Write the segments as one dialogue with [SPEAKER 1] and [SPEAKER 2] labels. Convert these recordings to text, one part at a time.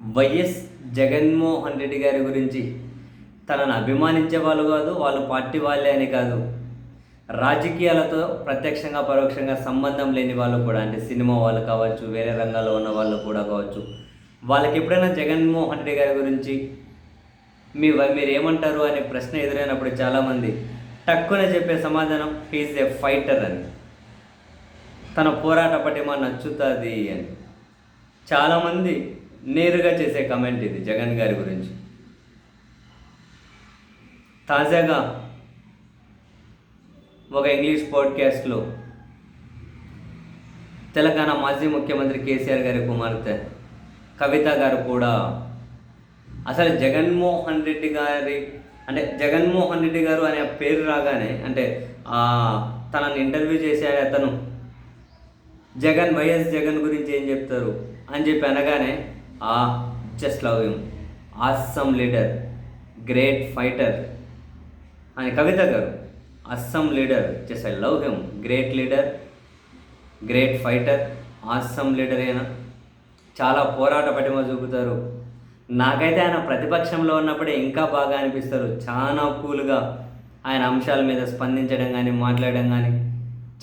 [SPEAKER 1] YS Jaganmohan Reddy గారి గురించి తనను అభిమానించే వాళ్ళు కాదు, వాళ్ళు పార్టీ వాళ్ళే అని కాదు, రాజకీయాలతో ప్రత్యక్షంగా పరోక్షంగా సంబంధం లేని వాళ్ళు కూడా, అంటే సినిమా వాళ్ళు కావచ్చు, వేరే రంగాల్లో ఉన్న వాళ్ళు కూడా కావచ్చు, వాళ్ళకి ఎప్పుడైనా జగన్మోహన్ రెడ్డి గారి గురించి మీరు ఏమంటారు అనే ప్రశ్న ఎదురైనప్పుడు చాలామంది టక్కున చెప్పే సమాధానం హీఈస్ ఏ ఫైటర్ అని, తన పోరాట పటిమ నచ్చుతుంది అని. చాలామంది నేరుగా చేసే కమెంట్ ఇది జగన్ గారి గురించి. తాజాగా ఒక ఇంగ్లీష్ పాడ్కాస్ట్లో తెలంగాణ మాజీ ముఖ్యమంత్రి కేసీఆర్ గారి కుమార్తె కవిత గారు కూడా అసలు జగన్మోహన్ రెడ్డి గారు అనే పేరు రాగానే, అంటే తనని ఇంటర్వ్యూ చేసే అతను వైఎస్ జగన్ గురించి ఏం చెప్తారు అని చెప్పి అనగానే, just love him, awesome leader, great fighter అని కవిత గారు. Assam leader, just I love him, great leader, great fighter, awesome leader. అయినా చాలా పోరాట పటిమ చూపుతారు. నాకైతే ఆయన ప్రతిపక్షంలో ఉన్నప్పుడే ఇంకా బాగా అనిపిస్తారు. చాలా కూల్గా ఆయన అంశాల మీద స్పందించడం కానీ, మాట్లాడడం కానీ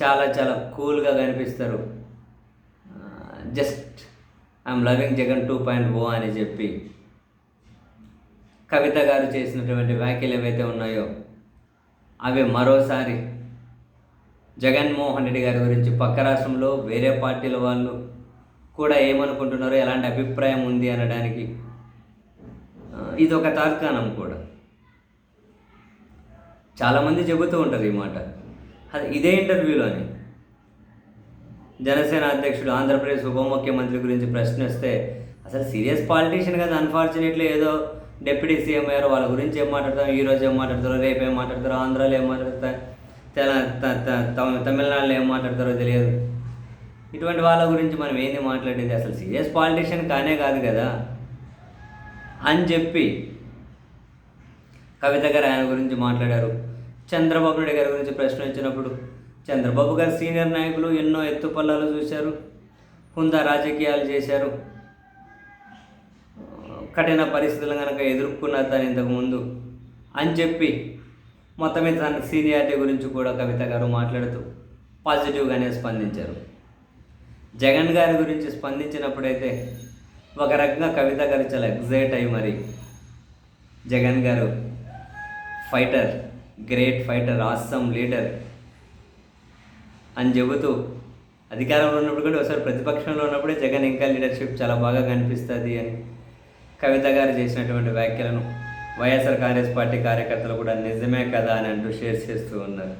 [SPEAKER 1] చాలా చాలా కూల్గా కనిపిస్తారు. జస్ట్ ఐఎమ్ లవింగ్ జగన్ 2.0 అని చెప్పి కవిత గారు చేసినటువంటి వ్యాఖ్యలు ఏవైతే ఉన్నాయో అవి మరోసారి జగన్మోహన్ రెడ్డి గారి గురించి పక్క రాష్ట్రంలో వేరే పార్టీల వాళ్ళు కూడా ఏమనుకుంటున్నారో, ఎలాంటి అభిప్రాయం ఉంది అనడానికి ఇది ఒక తార్కాణం కూడా. చాలామంది చెబుతూ ఉంటారు ఈ మాట. ఇదే ఇంటర్వ్యూలోని జనసేన అధ్యక్షుడు, ఆంధ్రప్రదేశ్ ఉప ముఖ్యమంత్రి గురించి ప్రశ్నిస్తే, అసలు సీరియస్ పాలిటీషియన్ కదా, అన్ఫార్చునేట్లీ ఏదో డిప్యూటీ సీఎం అయ్యారు, వాళ్ళ గురించి ఏం మాట్లాడతారు, ఈరోజు ఏం మాట్లాడతారో, రేపు ఏం మాట్లాడతారో, ఆంధ్రాలో ఏం మాట్లాడతారు, తమిళనాడులో ఏం మాట్లాడతారో తెలియదు. ఇటువంటి వాళ్ళ గురించి మనం ఏంది మాట్లాడేది, అసలు సీరియస్ పాలిటీషియన్ కానే కాదు కదా అని చెప్పి కవిత గారు ఆయన గురించి మాట్లాడారు. చంద్రబాబు నాయుడు గారి గురించి ప్రశ్న వచ్చినప్పుడు, చంద్రబాబు గారు సీనియర్ నాయకులు, ఎన్నో ఎత్తుపల్లాలు చూశారు, హుందా రాజకీయాలు చేశారు, కఠిన పరిస్థితులను కనుక ఎదుర్కొన్నారు దాని ఇంతకుముందు అని చెప్పి మొత్తం మీద తన సీనియారిటీ గురించి కూడా కవిత గారు మాట్లాడుతూ పాజిటివ్గానే స్పందించారు. జగన్ గారి గురించి స్పందించినప్పుడైతే ఒక రకంగా కవిత గారు చాలా ఎగ్జైట్ అయ్యి, మరి జగన్ గారు fighter, great fighter, awesome leader అని చెబుతూ, అధికారంలో ఉన్నప్పుడు కూడా ఒకసారి ప్రతిపక్షంలో ఉన్నప్పుడే జగన్ ఇంకా లీడర్షిప్ చాలా బాగా కనిపిస్తుంది అని కవిత గారు చేసినటువంటి వ్యాఖ్యలను వైఎస్ఆర్ కాంగ్రెస్ పార్టీ కార్యకర్తలు కూడా నిజమే కదా అని అంటూ షేర్ చేస్తూ ఉన్నారు.